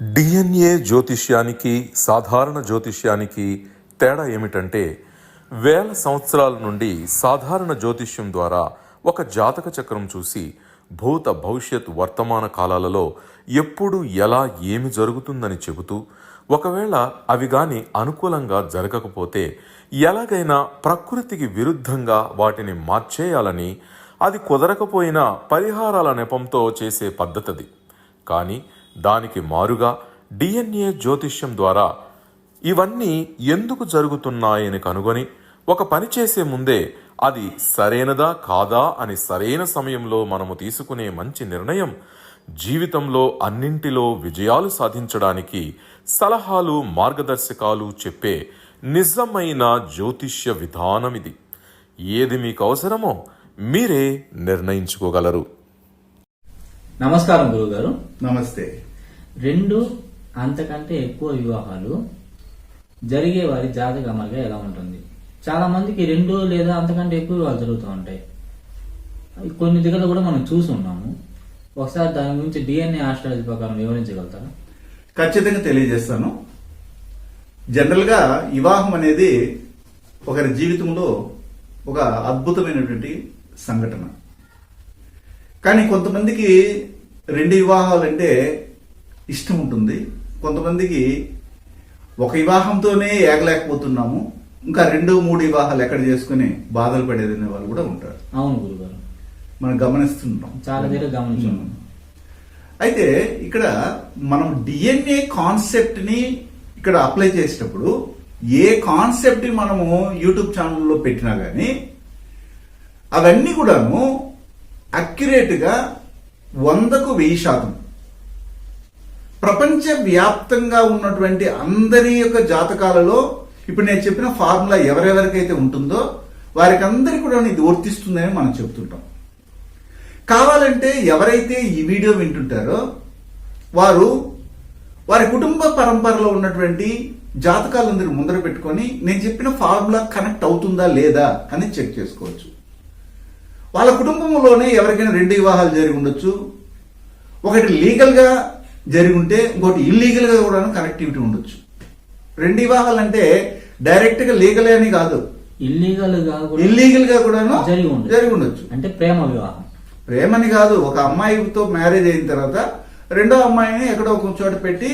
DNA జ్యోతిష్యానికి సాధారణ జ్యోతిష్యానికి తేడా ఏమిటంటే, వేల సంవత్సరాల నుండి సాధారణ జ్యోతిష్యం ద్వారా ఒక జాతక చక్రం చూసి భూత భవిష్యత్ వర్తమాన కాలాలలో ఎప్పుడు ఎలా ఏమి జరుగుతుందని చెబుతూ, ఒకవేళ అవి గాని అనుకూలంగా జరగకపోతే ఎలాగైనా ప్రకృతికి విరుద్ధంగా వాటిని మార్చేయాలని, అది కుదరకపోయినా పరిహారాల నెపంతో చేసే పద్ధతిది. కానీ దానికి మారుగా డిఎన్ఏ జ్యోతిష్యం ద్వారా ఇవన్నీ ఎందుకు జరుగుతున్నాయని కనుగొని ఒక పని చేసే ముందే అది సరైనదా కాదా అని సరైన సమయంలో మనము తీసుకునే మంచి నిర్ణయం జీవితంలో అన్నింటిలో విజయాలు సాధించడానికి సలహాలు మార్గదర్శకాలు చెప్పే నిజమైన జ్యోతిష్య విధానం ఇది. ఏది మీకు అవసరమో మీరే నిర్ణయించుకోగలరు. నమస్కారం గురుగారు. నమస్తే. 2 అంతకంటే ఎక్కువ వివాహాలు జరిగే వారి జాతక అమలుగా ఎలా ఉంటుంది? చాలా మందికి 2 లేదా అంతకంటే ఎక్కువ వివాహాలు జరుగుతూ ఉంటాయి. కొన్ని దగ్గర కూడా మనం చూసి ఉన్నాము. ఒకసారి దాని గురించి డిఎన్ఏ ఆస్ట్రాలజీ ప్రకారం వివరించగలుగుతారా? ఖచ్చితంగా తెలియజేస్తాను. జనరల్ గా వివాహం అనేది ఒకరి జీవితంలో ఒక అద్భుతమైనటువంటి సంఘటన. కానీ కొంతమందికి 2 వివాహాలంటే ఇష్టం ఉంటుంది. కొంతమందికి ఒక వివాహంతోనే ఏగలేకపోతున్నాము, ఇంకా 2-3 వివాహాలు ఎక్కడ చేసుకుని బాధలు పడేదనే వాళ్ళు కూడా ఉంటారు. అవును గురుగారు, మనం గమనిస్తుంటాం, చాలా దగ్గర గమనించాం. అయితే ఇక్కడ మనం డిఎన్ఏ కాన్సెప్ట్ ని ఇక్కడ అప్లై చేసేటప్పుడు ఏ కాన్సెప్ట్ మనము యూట్యూబ్ ఛానల్లో పెట్టినా గానీ అవన్నీ కూడాను అక్యురేట్ గా 100కు 1000% ప్రపంచ వ్యాప్తంగా ఉన్నటువంటి అందరి యొక్క జాతకాలలో ఇప్పుడు నేను చెప్పిన ఫార్ములా ఎవరెవరికైతే ఉంటుందో వారికి అందరికీ కూడా ఇది వర్తిస్తుందని మనం చెప్తుంటాం. కావాలంటే ఎవరైతే ఈ వీడియో వింటుంటారో వారి కుటుంబ పరంపరలో ఉన్నటువంటి జాతకాలందరూ ముందర పెట్టుకొని నేను చెప్పిన ఫార్ములా కనెక్ట్ అవుతుందా లేదా అని చెక్ చేసుకోవచ్చు. వాళ్ళ కుటుంబంలోనే ఎవరికైనా 2 వివాహాలు జరిగి ఉండొచ్చు. ఒకటి లీగల్ గా జరిగి ఉంటే ఇంకోటి ఇల్లీగల్ గా కూడా కనెక్టివిటీ ఉండొచ్చు. 2 వివాహాలు అంటే డైరెక్ట్ గా లీగల్ అని కాదు, ఇల్లీగల్ గా కూడా జరిగి ఉండొచ్చు. అంటే ప్రేమ వివాహం, ప్రేమని కాదు. ఒక అమ్మాయితో మ్యారేజ్ అయిన తర్వాత రెండో అమ్మాయిని ఎక్కడో ఒక చోట పెట్టి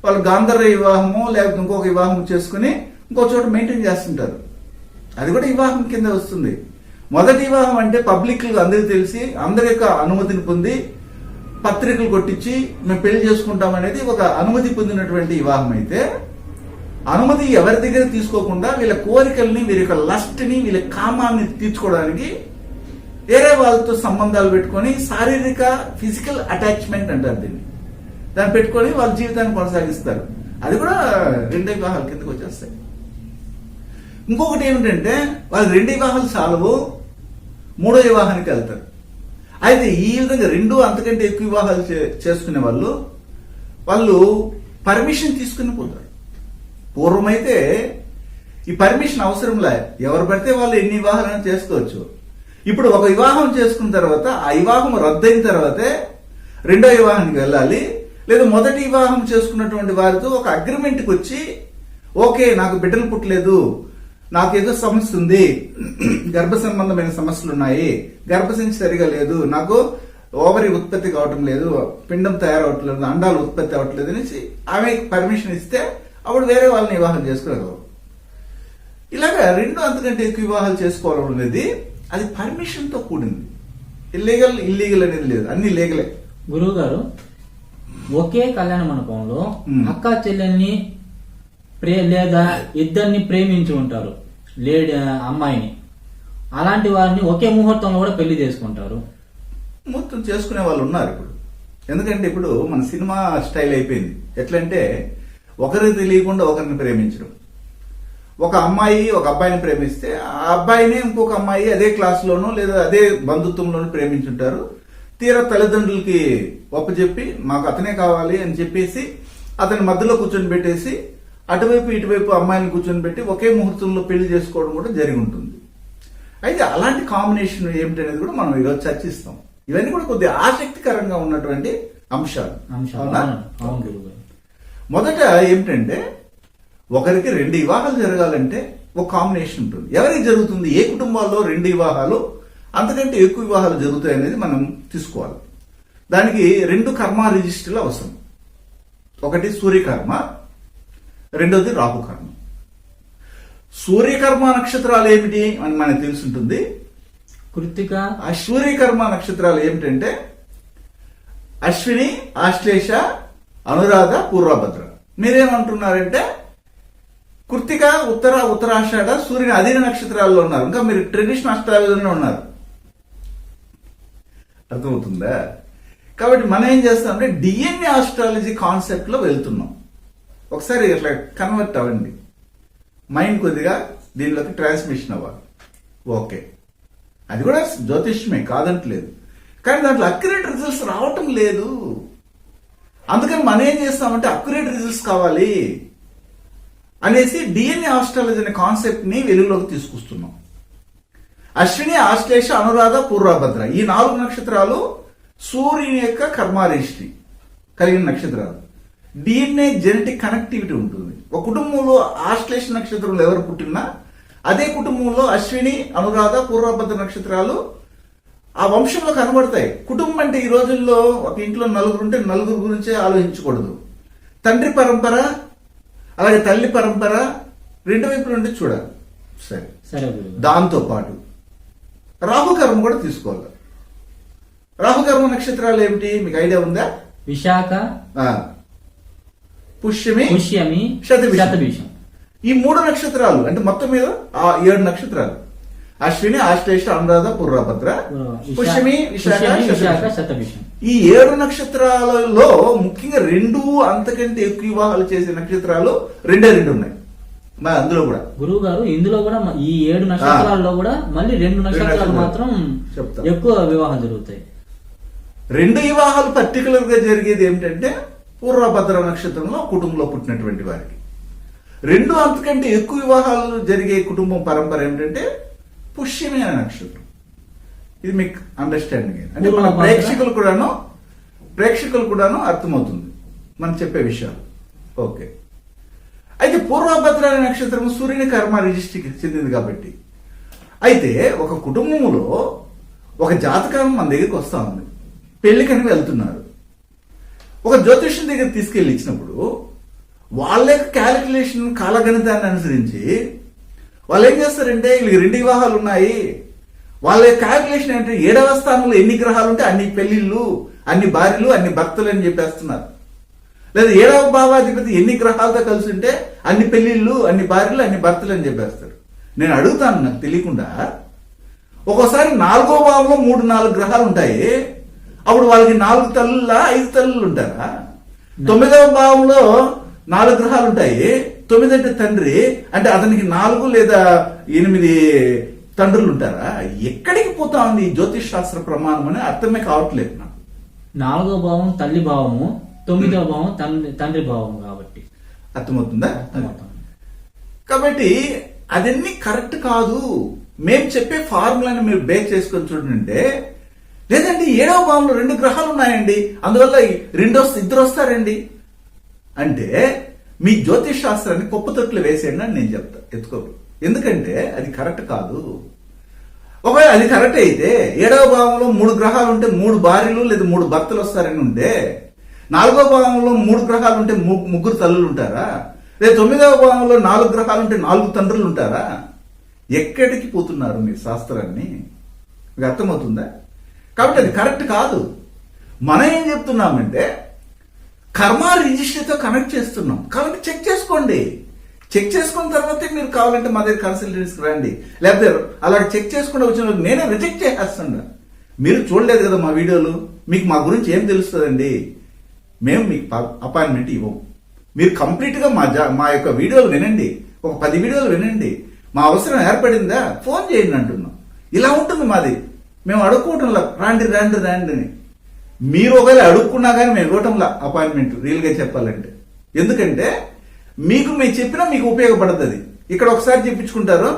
వాళ్ళు గాంధర్వ వివాహము లేకపోతే ఇంకొక వివాహం చేసుకుని ఇంకో చోట మెయింటైన్ చేస్తుంటారు. అది కూడా వివాహం కింద వస్తుంది. మొదటి వివాహం అంటే పబ్లిక్ అందరికీ తెలిసి అందరి యొక్క అనుమతిని పొంది పత్రికలు కొట్టించి మేము పెళ్లి చేసుకుంటాం అనేది ఒక అనుమతి పొందినటువంటి వివాహం. అయితే అనుమతి ఎవరి దగ్గర తీసుకోకుండా వీళ్ళ కోరికల్ని, వీరి యొక్క లస్ట్ ని, వీళ్ళ కామాన్ని తీర్చుకోవడానికి వేరే వాళ్ళతో సంబంధాలు పెట్టుకొని శారీరక ఫిజికల్ అటాచ్మెంట్ అంటారు దీన్ని. దాన్ని పెట్టుకొని వాళ్ళ జీవితాన్ని కొనసాగిస్తారు. అది కూడా 2 వివాహాల కిందకి వచ్చేస్తాయి. ఇంకొకటి ఏమిటంటే వాళ్ళు 2 వివాహాలు చాలవు, 3వ వివాహానికి వెళ్తారు. అయితే ఈ విధంగా 2 అంతకంటే ఎక్కువ వివాహాలు చేసుకునే వాళ్ళు పర్మిషన్ తీసుకుని పోతారు. పూర్వమైతే ఈ పర్మిషన్ అవసరంలే, ఎవరు పడితే వాళ్ళు ఎన్ని వివాహాలను చేసుకోవచ్చు. ఇప్పుడు ఒక వివాహం చేసుకున్న తర్వాత ఆ వివాహం రద్దయిన తర్వాతే 2వ వివాహానికి వెళ్ళాలి. లేదా మొదటి వివాహం చేసుకున్నటువంటి వారితో ఒక అగ్రిమెంట్కి వచ్చి, ఓకే నాకు బిడ్డలు పుట్టలేదు, నాకు ఏదో సమస్య ఉంది, గర్భ సంబంధమైన సమస్యలు ఉన్నాయి, గర్భసంచి సరిగా లేదు, నాకు ఓవరి ఉత్పత్తి కావటం లేదు, పిండం తయారవట్లేదు, అండాలు ఉత్పత్తి అవ్వట్లేదు అనేసి ఆమె పర్మిషన్ ఇస్తే అప్పుడు వేరే వాళ్ళని వివాహం చేసుకోగలరు. ఇలాగా 2 అంతకంటే ఎక్కువ వివాహాలు చేసుకోవడం అనేది అది పర్మిషన్ తో కూడింది. ఇల్లీగల్ అనేది లేదు, అన్ని లీగలే. గురువు గారు, ఒకే కళ్యాణ మండపంలో అక్క చెల్లెల్ని లేదా ఇద్దరిని ప్రేమించి ఉంటారు, అమ్మాయిని. అలాంటి వారిని ఒకే ముహూర్తంలో కూడా పెళ్లి చేసుకుంటారు. ముహూర్తం చేసుకునే వాళ్ళు ఉన్నారు ఇప్పుడు. ఎందుకంటే ఇప్పుడు మన సినిమా స్టైల్ అయిపోయింది. ఎట్లంటే ఒకరికి తెలియకుండా ఒకరిని ప్రేమించడం. ఒక అమ్మాయి ఒక అబ్బాయిని ప్రేమిస్తే ఆ అబ్బాయిని ఇంకొక అమ్మాయి అదే క్లాసులోనూ లేదా అదే బంధుత్వంలోనూ ప్రేమించుంటారు. తీరా తల్లిదండ్రులకి ఒప్పచెప్పి మాకు అతనే కావాలి అని చెప్పేసి అతని మధ్యలో కూర్చొని పెట్టేసి అటువైపు ఇటువైపు అమ్మాయిని కూర్చొని పెట్టి ఒకే ముహూర్తంలో పెళ్లి చేసుకోవడం కూడా జరిగి ఉంటుంది. అయితే అలాంటి కాంబినేషన్ ఏమిటనేది కూడా మనం ఈరోజు చర్చిస్తాం. ఇవన్నీ కూడా కొద్దిగా ఆసక్తికరంగా ఉన్నటువంటి అంశాలు. మొదట ఏమిటంటే ఒకరికి 2 వివాహాలు జరగాలంటే ఒక కాంబినేషన్ ఉంటుంది. ఎవరికి జరుగుతుంది? ఏ కుటుంబాల్లో 2 వివాహాలు అంతకంటే ఎక్కువ వివాహాలు జరుగుతాయి అనేది మనం తీసుకోవాలి. దానికి 2 కర్మ రిజిస్టర్లు అవసరం. ఒకటి సూర్యకర్మ, రెండోది రాహుకర్మ. సూర్యకర్మ నక్షత్రాలు ఏమిటి అని మనకు తెలుసుంటుంది. కృత్తిక, ఆ సూర్యకర్మ నక్షత్రాలు ఏమిటంటే అశ్విని, ఆశ్లేష, అనురాధ, పూర్వభద్ర. మీరేమంటున్నారంటే కృత్తిక, ఉత్తరాషాఢ సూర్యుని అధీన నక్షత్రాల్లో ఉన్నారు. ఇంకా మీరు ట్రెడిషనల్ అస్ట్రాలజీలోనే ఉన్నారు. అర్థమవుతుందా? కాబట్టి మనం ఏం చేస్తామంటే డిఎన్ఏ ఆస్ట్రాలజీ కాన్సెప్ట్ లో వెళ్తున్నాం. ఒకసారి ఇట్లా కన్వర్ట్ అవ్వండి. మైండ్ కొద్దిగా దీనిలోకి ట్రాన్స్మిషన్ అవ్వాలి. ఓకే, అది కూడా జ్యోతిష్యమే కాదంటలేదు, కానీ దాంట్లో అక్యురేట్ రిజల్ట్స్ రావటం లేదు. అందుకని మనం ఏం చేస్తామంటే అక్యురేట్ రిజల్ట్స్ కావాలి అనేసి డిఎన్ఏ ఆస్ట్రాలజీ అనే కాన్సెప్ట్ ని వెలుగులోకి తీసుకొస్తున్నాం. అశ్విని, ఆశ్లేష, అనురాధ, పూర్వభద్ర ఈ 4 నక్షత్రాలు సూర్యుని యొక్క కర్మారిష్టి కలిగిన నక్షత్రాలు. డిఎన్ఏ జెనెటిక్ కనెక్టివిటీ ఉంటుంది. ఒక కుటుంబంలో ఆశ్లేష నక్షత్రంలో ఎవరు పుట్టినా అదే కుటుంబంలో అశ్విని, అనురాధ, పూర్వభద్ర నక్షత్రాలు ఆ వంశంలో కనబడతాయి. కుటుంబం అంటే ఈ రోజుల్లో ఒక ఇంట్లో 4 ఉంటే 4 గురించే ఆలోచించకూడదు. తండ్రి పరంపర అలాగే తల్లి పరంపర 2 వైపుల నుండి చూడాలి. సరే గురుగారు. దాంతో పాటు రాహుకర్మ కూడా తీసుకోవాలి. రాహుకర్మ నక్షత్రాలు ఏమిటి మీకు ఐడియా ఉందా? విశాఖ, పుష్యమి, శతభిషం. ఈ 3 నక్షత్రాలు అంటే మొత్తం మీద 7 నక్షత్రాలు. అశ్విని, ఆశ్లేష, అనురాధ, పూర్వభద్ర, పుష్యమి, విశాఖ, శతభిషం. ఈ 7 నక్షత్రాలలో ముఖ్యంగా 2 అంతకంటే ఎక్కువ వివాహాలు చేసే నక్షత్రాలు 2 ఉన్నాయి. మరి అందులో కూడా గురువు గారు ఇందులో కూడా ఈ 7 నక్షత్రాల్లో కూడా మళ్ళీ 2 నక్షత్రాలు మాత్రం ఎక్కువ వివాహాలు జరుగుతాయి. 2 వివాహాలు పర్టికులర్ గా జరిగేది ఏమిటంటే పూర్వభద్ర నక్షత్రంలో కుటుంబంలో పుట్టినటువంటి వారికి. 2 అంతకంటే ఎక్కువ వివాహాలు జరిగే కుటుంబం పరంపర ఏమిటంటే పుష్యమి అనే నక్షత్రం. ఇది మీకు అండర్స్టాండింగ్ అంటే మన ప్రేక్షకులు కూడాను అర్థమవుతుంది మనం చెప్పే విషయాలు. ఓకే, అయితే పూర్వభద్ర అనే నక్షత్రం సూర్యుని కర్మ రిజిస్ట్రీకి చెందింది కాబట్టి అయితే ఒక కుటుంబంలో ఒక జాతకం మన దగ్గరికి వస్తా ఉంది. పెళ్లికని వెళ్తున్నారు. ఒక జ్యోతిష్యం దగ్గర తీసుకెళ్లి ఇచ్చినప్పుడు వాళ్ళ యొక్క క్యాలిక్యులేషన్ కాలగణితాన్ని అనుసరించి వాళ్ళు ఏం చేస్తారంటే వీళ్ళకి 2 వివాహాలు ఉన్నాయి. వాళ్ళ క్యాలిక్యులేషన్ ఏంటంటే 7వ స్థానంలో ఎన్ని గ్రహాలు ఉంటే అన్ని పెళ్లిళ్ళు, అన్ని భార్యలు, అన్ని భర్తలు అని చెప్పేస్తున్నారు. లేదా 7వ భావాధిపతి ఎన్ని గ్రహాలతో కలిసి ఉంటే అన్ని పెళ్లిళ్ళు, అన్ని భార్యలు, అన్ని భర్తలు అని చెప్పేస్తారు. నేను అడుగుతాను, నాకు తెలియకుండా ఒక్కోసారి 4వ భావంలో 3-4 గ్రహాలు ఉంటాయి. అప్పుడు వాళ్ళకి 4 తల్లులా 5 తల్లులు ఉంటారా? 9వ భావంలో 4 గ్రహాలు ఉంటాయి. 9 అంటే తండ్రి, అంటే అతనికి 4 లేదా 8 తండ్రులు ఉంటారా? ఎక్కడికి పోతా ఉంది ఈ జ్యోతిష్ శాస్త్ర ప్రమాణం అని అర్థమే కావట్లేదు నాకు. 4వ భావం తల్లి భావము, 9వ భావం తండ్రి భావము కాబట్టి అర్థమవుతుందా? కాబట్టి అదన్నీ కరెక్ట్ కాదు. మేము చెప్పే ఫార్ములాని మీరు బేస్ చేసుకొని చూడండి. లేదండి 7వ భావంలో 2 గ్రహాలు ఉన్నాయండి, అందువల్ల 2 వస్తారండి అంటే మీ జ్యోతిష్ శాస్త్రాన్ని కుప్పతొట్లు వేసేయండి అని నేను చెప్తా. ఎత్తుకోరు, ఎందుకంటే అది కరెక్ట్ కాదు. ఒకవేళ అది కరెక్ట్ అయితే 7వ భావంలో 3 గ్రహాలు ఉంటే 3 భార్యలు లేదా 3 భర్తలు వస్తారని ఉంటే 4వ భావంలో 3 గ్రహాలు ఉంటే 3 తల్లులు ఉంటారా? లేదా 9వ భావంలో 4 గ్రహాలు ఉంటే 4 తండ్రులు ఉంటారా? ఎక్కడికి పోతున్నారు మీ శాస్త్రాన్ని? మీకు అర్థమవుతుందా? కాబట్టి అది కరెక్ట్ కాదు. మనం ఏం చెప్తున్నామంటే కర్మ రిజిస్ట్రీతో కనెక్ట్ చేస్తున్నాం కాబట్టి చెక్ చేసుకోండి. చెక్ చేసుకున్న తర్వాతే మీరు కావాలంటే మా దగ్గర కన్సల్టెన్సీకి రండి. లేకపోతే అలా చెక్ చేసుకుంటూ వచ్చిన నేనే రిజెక్ట్ చేసేస్తున్నా. మీరు చూడలేదు కదా మా వీడియోలు, మీకు మా గురించి ఏం తెలుస్తుందండి? మేము మీకు అపాయింట్మెంట్ ఇవ్వము. మీరు కంప్లీట్ గా మా యొక్క వీడియోలు వినండి, ఒక 10 వీడియోలు వినండి. మా అవసరం ఏర్పడిందా ఫోన్ చేయండి అంటున్నాం. ఇలా ఉంటుంది మాది. మేము అడుక్కోవటంలా రాండి రాండి రాండి అని. మీరు ఒకవేళ అడుక్కున్నా కానీ మేము ఇవ్వటంలా అపాయింట్మెంట్ రియల్ గా చెప్పాలంటే. ఎందుకంటే మీకు మేము చెప్పినా మీకు ఉపయోగపడుతుంది. అది ఇక్కడ ఒకసారి చెప్పించుకుంటారు,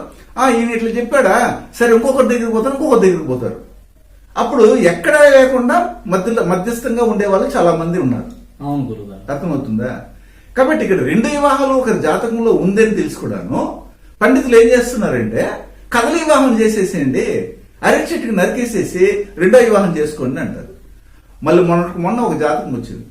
ఈయన ఇట్లా చెప్పాడా, సరే ఇంకొకరి దగ్గరికి పోతారు, ఇంకొకరి దగ్గరికి పోతారు. అప్పుడు ఎక్కడా లేకుండా మధ్యస్థంగా ఉండే వాళ్ళు చాలా మంది ఉన్నారు. అవును గురుగారు. అర్థమవుతుందా? కాబట్టి ఇక్కడ రెండు వివాహాలు ఒకరి జాతకంలో ఉందని తెలిసి కూడాను పండితులు ఏం చేస్తున్నారంటే కదలి వివాహం చేసేసేయండి, అరటి చెట్టుకి నరికేసేసి రెండో వివాహం చేసుకోండి అంటారు. మళ్ళీ మొన్న ఒక జాతకం వచ్చింది.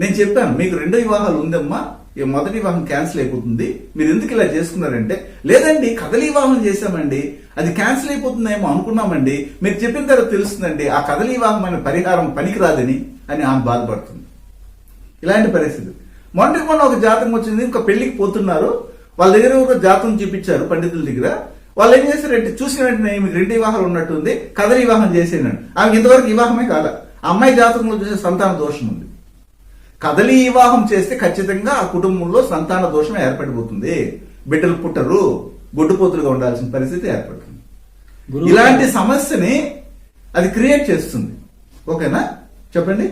నేను చెప్పాను మీకు రెండో వివాహాలు ఉందమ్మా, ఈ మొదటి వివాహం క్యాన్సిల్ అయిపోతుంది, మీరు ఎందుకు ఇలా చేసుకున్నారంటే లేదండి కదలి వివాహం చేశామండి, అది క్యాన్సిల్ అయిపోతుందేమో అనుకున్నామండి, మీరు చెప్పిన తర్వాత తెలుస్తుందండి ఆ కదలి వివాహం అనే పరిహారం పనికిరాదని అని ఆమె బాధపడుతుంది. ఇలాంటి పరిస్థితి. మొన్న ఒక జాతకం వచ్చింది, ఇంకా పెళ్లికి పోతున్నారు, వాళ్ళ దగ్గర ఒక జాతకం చూపించారు పండితుల దగ్గర. వాళ్ళు ఏం చేశారంటే చూసిన వెంటనే మీకు రెండు వివాహాలు ఉన్నట్టుంది, కదలి వివాహం చేసేయండి. ఆమె ఇంతవరకు వివాహమే కాల. ఆ అమ్మాయి జాతకంలో చూసే సంతాన దోషం ఉంది. కదలి వివాహం చేస్తే ఖచ్చితంగా ఆ కుటుంబంలో సంతాన దోషం ఏర్పడిపోతుంది, బిడ్డలు పుట్టరు, గొడ్డుపోతులుగా ఉండాల్సిన పరిస్థితి ఏర్పడుతుంది. ఇలాంటి సమస్యని అది క్రియేట్ చేస్తుంది. ఓకేనా, చెప్పండి.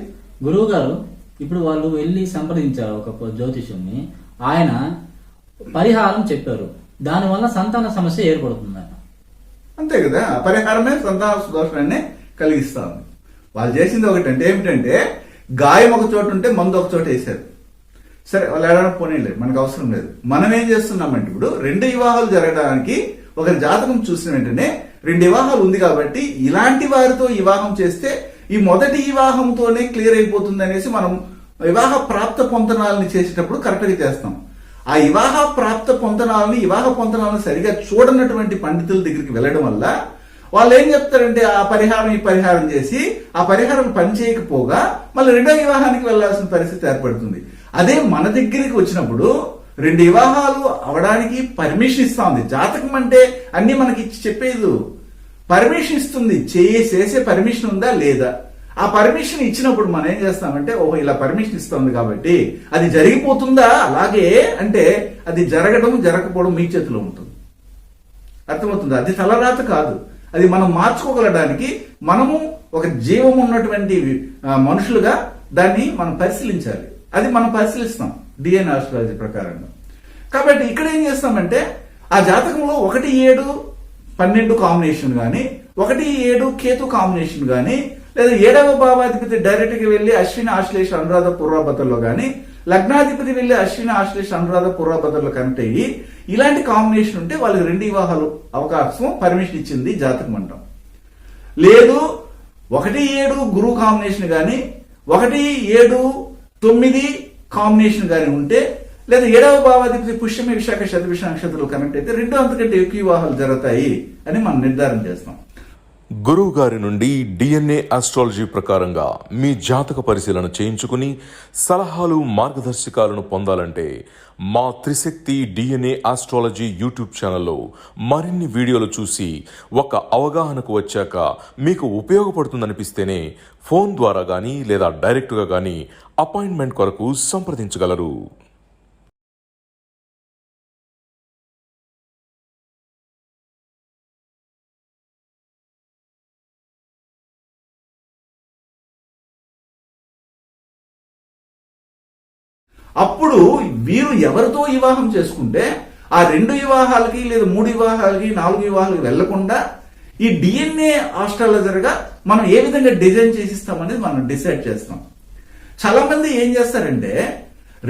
గురువు గారు, ఇప్పుడు వాళ్ళు వెళ్ళి సంప్రదించారు ఒక జ్యోతిష్యుని, ఆయన పరిహారం చెప్పారు, దానివల్ల సంతాన సమస్య ఏర్పడుతుంది. అంతే కదా, పరిహారమే సంతాన దోషాన్ని కలిగిస్తా ఉంది. వాళ్ళు చేసింది ఒకటంటే ఏమిటంటే గాయం ఒక చోట ఉంటే మందు ఒక చోట వేశారు. సరే వాళ్ళు ఏడైనా పోనీలేదు, మనకు అవసరం లేదు. మనం ఏం చేస్తున్నామంటే ఇప్పుడు రెండు వివాహాలు జరగడానికి ఒకరి జాతకం చూసిన వెంటనే రెండు వివాహాలు ఉంది కాబట్టి ఇలాంటి వారితో వివాహం చేస్తే ఈ మొదటి వివాహంతోనే క్లియర్ అయిపోతుంది అనేసి మనం వివాహ ప్రాప్త పొంతనాలని చేసేటప్పుడు కరెక్ట్ గా చేస్తాం. ఆ వివాహ ప్రాప్త పొంతనాలని వివాహ పొంతనాలను సరిగా చూడనటువంటి పండితుల దగ్గరికి వెళ్ళడం వల్ల వాళ్ళు ఏం చెప్తారంటే ఆ పరిహారం ఈ పరిహారం చేసి ఆ పరిహారం పనిచేయకపోగా మళ్ళీ రెండో వివాహానికి వెళ్లాల్సిన పరిస్థితి ఏర్పడుతుంది. అదే మన దగ్గరికి వచ్చినప్పుడు రెండు వివాహాలు అవడానికి పర్మిషన్ ఇస్తా ఉంది. జాతకం అంటే అన్ని మనకి ఇచ్చి చెప్పేది, పర్మిషన్ ఇస్తుంది. చేసే పర్మిషన్ ఉందా లేదా, ఆ పర్మిషన్ ఇచ్చినప్పుడు మనం ఏం చేస్తామంటే ఓహో ఇలా పర్మిషన్ ఇస్తుంది కాబట్టి అది జరిగిపోతుందా అలాగే అంటే అది జరగడం జరగకపోవడం మీ చేతిలో ఉంటుంది. అర్థమవుతుందా? అది తలరాత కాదు, అది మనం మార్చుకోగలడానికి మనము ఒక జీవం ఉన్నటువంటి మనుషులుగా దాన్ని మనం పరిశీలించాలి. అది మనం పరిశీలిస్తాం డిఎన్ఏ ఆస్ట్రాలజీ ప్రకారంగా. కాబట్టి ఇక్కడ ఏం చేస్తామంటే ఆ జాతకంలో 1-7-12 కాంబినేషన్ కానీ 1-7 కేతు కాంబినేషన్ కానీ లేదా 7వ భావాధిపతి డైరెక్ట్ గా వెళ్లి అశ్విని ఆశ్లేష అనురాధ పూర్వభద్రలో కానీ లగ్నాధిపతి వెళ్లి అశ్విని ఆశ్లేష అనురాధ పూర్వభద్రలో కనెక్ట్ అయ్యి ఇలాంటి కాంబినేషన్ ఉంటే వాళ్ళకి రెండు వివాహాలు అవకాశం పర్మిషన్ ఇచ్చింది జాతకం అంటాం. లేదు 1-7 గురువు కాంబినేషన్ కానీ 1-7-9 కాంబినేషన్ కానీ ఉంటే లేదా 7వ భావాధిపతి పుష్యమి విశాఖ శతభిష నక్షత్రాలు కనెక్ట్ అయితే రెండు అంతకంటే ఎక్కువ వివాహాలు జరుగుతాయి అని మనం నిర్ధారణ చేస్తాం. గురువు గారి నుండి డిఎన్ఏ ఆస్ట్రాలజీ ప్రకారంగా మీ జాతక పరిశీలన చేయించుకుని సలహాలు మార్గదర్శకాలను పొందాలంటే మా త్రిశక్తి డిఎన్ఏ ఆస్ట్రాలజీ యూట్యూబ్ ఛానల్లో మరిన్ని వీడియోలు చూసి ఒక అవగాహనకు వచ్చాక మీకు ఉపయోగపడుతుందనిపిస్తేనే ఫోన్ ద్వారా కానీ లేదా డైరెక్ట్గా కానీ అపాయింట్మెంట్ కొరకు సంప్రదించగలరు. అప్పుడు వీరు ఎవరితో వివాహం చేసుకుంటే ఆ రెండు వివాహాలకి లేదా 3 వివాహాలకి 4 వివాహాలకి వెళ్లకుండా ఈ డిఎన్ఏ ఆస్ట్రాలజర్గా మనం ఏ విధంగా డిజైన్ చేసిస్తామనేది మనం డిసైడ్ చేస్తాం. చాలా మంది ఏం చేస్తారంటే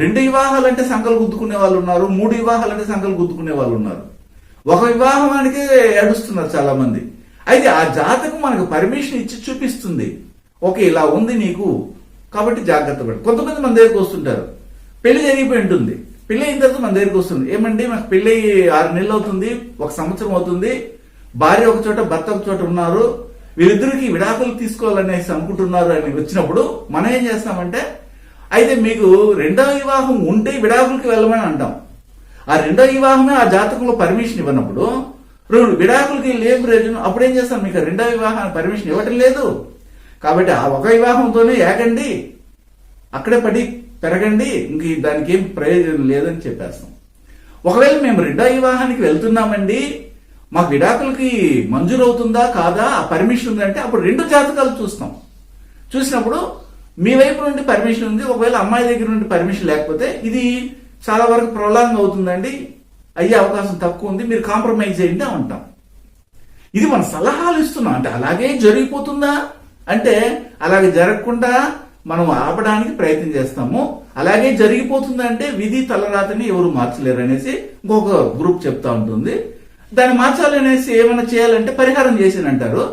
2 వివాహాలంటే సంకలు గుద్దుకునే వాళ్ళు ఉన్నారు, 3 వివాహాలంటే సంకలు గుద్దుకునే వాళ్ళు ఉన్నారు, ఒక వివాహానికి ఏడుస్తున్నారు చాలా మంది. అయితే ఆ జాతకం మనకు పర్మిషన్ ఇచ్చి చూపిస్తుంది, ఓకే ఇలా ఉంది నీకు కాబట్టి జాగ్రత్త పడు. కొంతమంది మన దగ్గరకు వస్తుంటారు, పెళ్లి జరిగిపోయి ఉంటుంది, పెళ్లి అయిన తర్వాత మన దగ్గరికి వస్తుంది, ఏమండి మాకు పెళ్లి 6 నెలలు అవుతుంది, 1 సంవత్సరం అవుతుంది, భార్య ఒక చోట భర్త ఒక చోట ఉన్నారు, వీరిద్దరికి విడాకులు తీసుకోవాలనేసి అనుకుంటున్నారు అని వచ్చినప్పుడు మనం ఏం చేస్తామంటే అయితే మీకు రెండవ వివాహం ఉంటే విడాకులకి వెళ్ళమని అంటాం. ఆ రెండవ వివాహమే ఆ జాతకంలో పర్మిషన్ ఇవ్వనప్పుడు విడాకులకి లేవు ప్రయోజనం. అప్పుడు ఏం చేస్తాం, మీకు రెండవ వివాహానికి పర్మిషన్ ఇవ్వటం లేదు కాబట్టి ఆ ఒక వివాహంతోనే ఏగండి, అక్కడే పడి పెరగండి, ఇంక దానికి ఏం ప్రయోజనం లేదని చెప్పేస్తాం. ఒకవేళ మేము రెండవ వివాహానికి వెళ్తున్నామండి, మాకు విడాకులకి మంజూరు అవుతుందా కాదా, ఆ పర్మిషన్ ఉందంటే అప్పుడు 2 జాతకాలు చూస్తాం. చూసినప్పుడు మీ వైపు నుండి పర్మిషన్ ఉంది, ఒకవేళ అమ్మాయి దగ్గర నుండి పర్మిషన్ లేకపోతే ఇది చాలా వరకు ప్రొలాంగ్ అవుతుందండి, అయ్యే అవకాశం తక్కువ ఉంది, మీరు కాంప్రమైజ్ అయ్యింది అంటాం. ఇది మన సలహాలు ఇస్తున్నాం. అంటే అలాగే జరిగిపోతుందా అంటే అలాగే జరగకుండా మనం ఆపడానికి ప్రయత్నం చేస్తాము. అలాగే జరిగిపోతుందంటే విధి తలరాతని ఎవరు మార్చలేరు అనేసి ఇంకొక గ్రూప్ చెప్తా ఉంటుంది. దాన్ని మార్చాలనేసి ఏమైనా చేయాలంటే పరిహారం చేసినంటారు.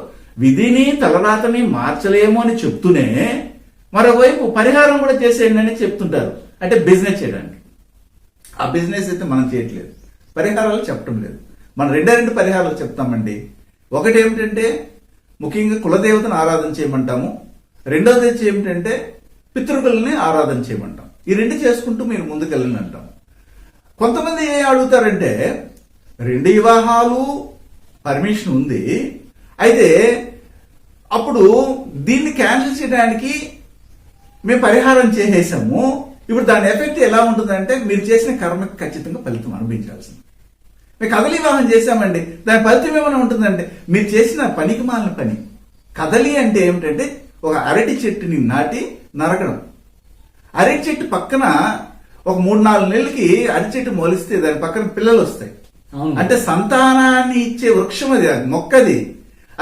విధిని తలరాతని మార్చలేము అని చెప్తూనే మరోవైపు పరిహారం కూడా చేసేయండి అని చెప్తుంటారు. అంటే బిజినెస్ చేయడానికి. ఆ బిజినెస్ అయితే మనం చేయట్లేదు, పరిహారాలు చెప్పడం లేదు. మనం రెండు పరిహారాలు చెప్తామండి. ఒకటి ఏమిటంటే ముఖ్యంగా కులదేవతను ఆరాధన చేయమంటాము. రెండోది ఏమిటంటే పితృకులని ఆరాధన చేయమంటాం. ఈ రెండు చేసుకుంటూ మీరు ముందుకెళ్ళండి అంటాం. కొంతమంది ఏం అడుగుతారంటే 2 వివాహాలు పర్మిషన్ ఉంది, అయితే అప్పుడు దీన్ని క్యాన్సిల్ చేయడానికి మేము పరిహారం చేసేసాము, ఇప్పుడు దాని ఎఫెక్ట్ ఎలా ఉంటుందంటే మీరు చేసిన కర్మకి ఖచ్చితంగా ఫలితం అనుభవించాల్సింది. మేము కదలి వివాహం చేశామండి, దాని ఫలితం ఏమైనా ఉంటుందంటే మీరు చేసిన పనికి మాలిన పని. కదలి అంటే ఏమిటంటే ఒక అరటి చెట్టుని నాటి నరకడం. అరటి చెట్టు పక్కన ఒక 3-4 నెలలకి అరటి చెట్టు మొలిస్తే దాని పక్కన పిల్లలు వస్తాయి. అంటే సంతానాన్ని ఇచ్చే వృక్షం అది, మొక్కది,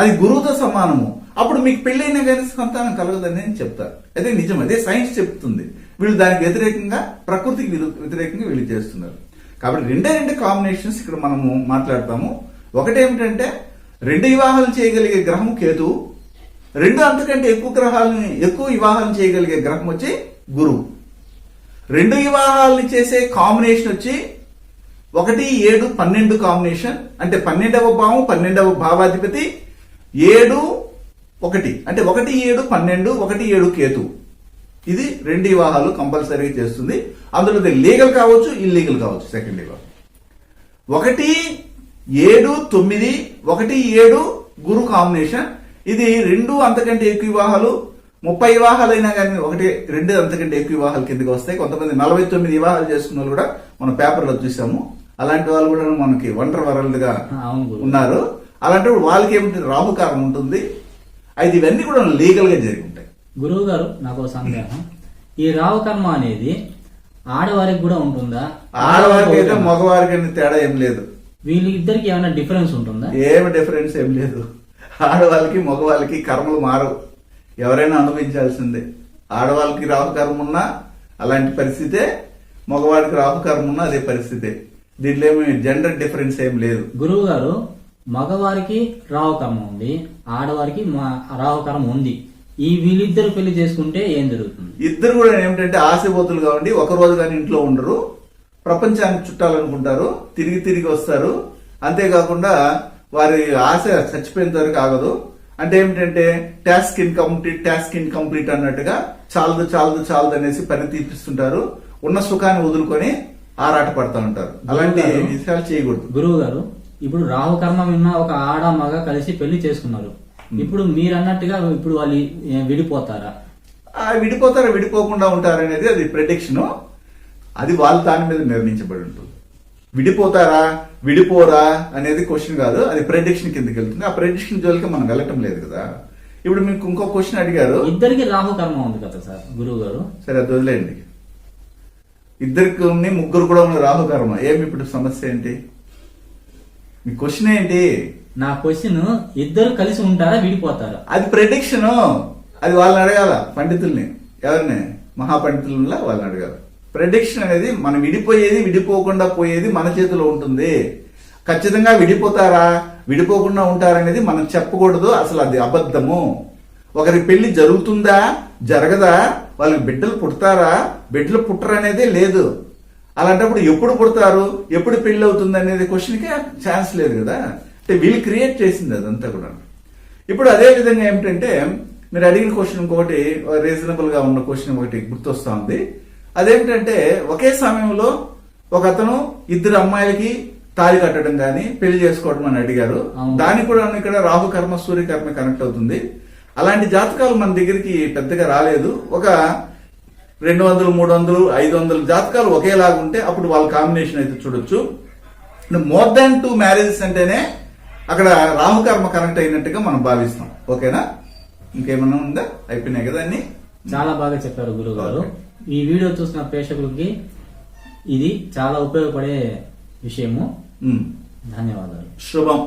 అది గురువుతో సమానము. అప్పుడు మీకు పెళ్ళైనా కానీ సంతానం కలగదని అని చెప్తారు. అదే నిజం, అదే సైన్స్ చెప్తుంది. వీళ్ళు దానికి వ్యతిరేకంగా, ప్రకృతికి వ్యతిరేకంగా వీళ్ళు చేస్తున్నారు. కాబట్టి 2 కాంబినేషన్స్ ఇక్కడ మనము మాట్లాడతాము. ఒకటి ఏమిటంటే 2 వివాహాలు చేయగలిగే గ్రహం కేతువు, 2 అంతకంటే ఎక్కువ వివాహాలను చేయగలిగే గ్రహం వచ్చి గురువు. 2 వివాహాలను చేసే కాంబినేషన్ వచ్చి 1, 7, 12 కాంబినేషన్. అంటే 12వ భావం, 12వ భావాధిపతి, 7, 1 అంటే 1, 7, 12, 1, 7 కేతు. ఇది 2 వివాహాలు కంపల్సరీగా చేస్తుంది. అందులో లీగల్ కావచ్చు, ఇల్లీగల్ కావచ్చు. సెకండ్ వివాహం 1, 7, 9, 1, 7 గురు కాంబినేషన్. ఇది 2 అంతకంటే ఎక్కువ వివాహాలు, 30 వివాహాలు అయినా కానీ 1, 2 అంతకంటే ఎక్కువ వివాహాలు కిందకి వస్తాయి. కొంతమంది 49 వివాహాలు చేసుకున్న వాళ్ళు కూడా మనం పేపర్లో చూసాము. అలాంటి వాళ్ళు కూడా మనకి ఒంటరి వరల్డ్గా ఉన్నారు. అలాంటప్పుడు వాళ్ళకి ఏమిటి రాహుకారం ఉంటుంది. అయితే ఇవన్నీ కూడా లీగల్ గా జరిగి ఉంటాయి. గురువు గారు, నాకు సందేహం, ఈ రాహుకర్మ అనేది ఆడవారికి కూడా ఉంటుందా? ఆడవారికి అయితే మగవారికి తేడా ఏం లేదు. వీళ్ళిద్దరికి ఏమైనా డిఫరెన్స్ ఉంటుందా? ఏమి డిఫరెన్స్ ఏం లేదు. ఆడవాళ్ళకి మగవాళ్ళకి కర్మలు మారవు, ఎవరైనా అనుభవించాల్సిందే. ఆడవాళ్ళకి రాహుకర్మ ఉన్నా అలాంటి పరిస్థితే, మగవాడికి రాహుకర్మ ఉన్నా అదే పరిస్థితే. దీంట్లో ఏమి జెండర్ డిఫరెన్స్ ఏం లేదు. గురువు గారు, మగవారికి రాహుకర్మ ఉంది, ఆడవారికి రాహుకర్మ ఉంది. ఈ వీళ్ళిద్దరు పెళ్లి చేసుకుంటే ఏం జరుగుతుంది? ఇద్దరు కూడా ఏమిటంటే ఆశపోతులుగా ఉండి ఒక రోజు కానీ ఇంట్లో ఉండరు, ప్రపంచానికి చుట్టాలనుకుంటారు, తిరిగి తిరిగి వస్తారు. అంతేకాకుండా వారి ఆశ చచ్చిపోయేంత వరకు ఆగదు. అంటే ఏమిటంటే టాస్క్ ఇన్కంప్లీట్ అన్నట్టుగా చాలదు చాలదు చాలదు అనేసి పని తీపిస్తుంటారు. ఉన్న సుఖాన్ని వదులుకొని ఆరాట పడతా ఉంటారు. అలాంటి విషయాలు చేయకూడదు. గురువు గారు, ఇప్పుడు రాహుకర్మ విన్న ఒక ఆడ మగ కలిసి పెళ్లి చేసుకున్నారు. ఇప్పుడు మీరు అన్నట్టుగా ఇప్పుడు వాళ్ళు విడిపోతారా? విడిపోకుండా ఉంటారనేది అది ప్రెడిక్షన్. అది వాళ్ళ దాని మీద నిర్ణయించబడి ఉంటుంది. విడిపోతారా విడిపోరా అనేది క్వశ్చన్ కాదు, అది ప్రెడిక్షన్ కిందకి వెళ్తుంది. ఆ ప్రెడిక్షన్ జోలికి మనం వెళ్ళటం లేదు కదా. ఇప్పుడు మీకు ఇంకో క్వశ్చన్ అడిగారు. ఇద్దరికి రాహుకర్మ ఉంది కదా సార్ గురువు గారు. సరే, అది వదిలేండి. ఇద్దరికి ముగ్గురు కూడా ఉన్న రాహుకర్మ ఏమి ఇప్పుడు సమస్య ఏంటి? మీ క్వశ్చన్ ఏంటి? నా క్వశ్చన్, ఇద్దరు కలిసి ఉంటారా విడిపోతారా? అది ప్రెడిక్షన్. అది వాళ్ళని అడగాల, పండితుల్ని. ఎవరిని? మహాపండితుల వాళ్ళని అడగాలి. ప్రెడిక్షన్ అనేది మనం విడిపోయేది విడిపోకుండా పోయేది మన చేతిలో ఉంటుంది. ఖచ్చితంగా విడిపోతారా విడిపోకుండా ఉంటారనేది మనం చెప్పకూడదు. అసలు అది అబద్ధము. ఒకరి పెళ్లి జరుగుతుందా జరగదా, వాళ్ళకి బిడ్డలు పుడతారా బిడ్డలు పుట్టరు అనేదే లేదు. అలాంటప్పుడు ఎప్పుడు పుడతారు ఎప్పుడు పెళ్లి అవుతుంది అనేది క్వశ్చన్కి ఛాన్స్ లేదు కదా. అంటే వీళ్ళు క్రియేట్ చేసింది అదంతా కూడా. ఇప్పుడు అదే విధంగా ఏమిటంటే మీరు అడిగిన క్వశ్చన్ ఇంకొకటి రీజనబుల్ గా ఉన్న క్వశ్చన్ ఒకటి గుర్తొస్తా ఉంది. అదేమిటంటే ఒకే సమయంలో ఒక అతను 2 అమ్మాయిలకి తాళి కట్టడం గాని పెళ్లి చేసుకోవడం అని అడిగారు. దానికి కూడా ఇక్కడ రాహుకర్మ సూర్యకర్మ కనెక్ట్ అవుతుంది. అలాంటి జాతకాలు మన దగ్గరికి పెద్దగా రాలేదు. ఒక 200, 300, 500 జాతకాలు ఒకేలాగా ఉంటే అప్పుడు వాళ్ళ కాంబినేషన్ అయితే చూడొచ్చు. మోర్ దాన్ 2 మ్యారేజెస్ అంటేనే అక్కడ రాహుకర్మ కనెక్ట్ అయినట్టుగా మనం భావిస్తాం. ఓకేనా? ఇంకేమన్నా ఉందా? అయిపోయినాయి కదా అన్ని. చాలా బాగా చెప్పారు గురువు గారు. ఈ వీడియో చూసిన ప్రేక్షకులకి ఇది చాలా ఉపయోగపడే విషయము. ధన్యవాదాలు. శుభం.